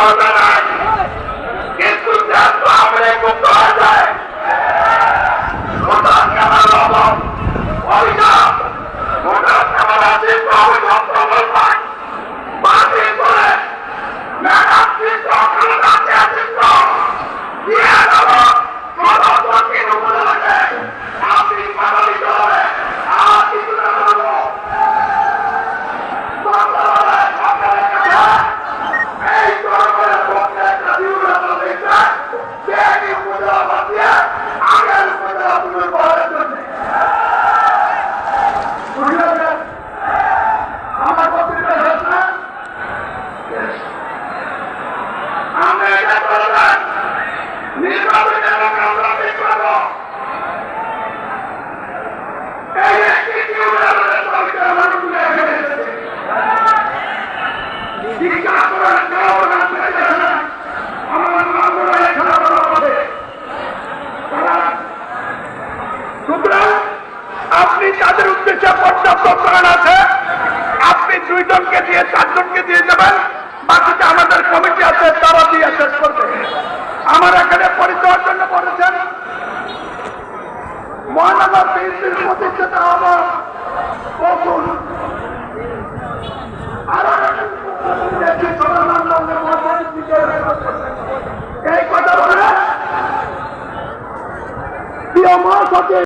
কথা নাই, কিন্তু আমরা মুক্ত হয়ে যায় ভোটার কেনার অভাব অভিযোগ ভোটার কেনার আছে বাতিল করে মেধাবৃত্ত আছে দিয়ে দেব সদস্যকে উপজেলাকে আপনি প্রভাবিত হয়ে আর কিছু না বলবো এই সরকারের পক্ষে একটা বিউরত দেখছে যে উপজেলা বাদ দিয়ে আগের উপজেলা পুনর্বহারের জন্য আমার বক্তব্য শেষ না আমরা এটা করবেন নির্বাচনের এলাকা আমরা বের করব এই একটি ইউনিয়নের সরকার মানুষগুলো এখানে এসেছে জিজ্ঞাসা করেন আমার মামলা এখানে আছে সুতরাং আপনি তাদের উদ্দেশ্যে পর্যাপ্ত প্রমাণ আছে আপনি 2 জনকে দিয়ে 4 জনকে দিয়ে যাবেন বাকিটা আমাদের কমিটি আছে তারা দিয়ে শেষ করবে আমার এখানে পরিচয়ের জন্য বলেছেন মহানগর বিএনপির প্রতিষ্ঠাতা আমার বকুল এই কথা বলে প্রিয় মহাসচিব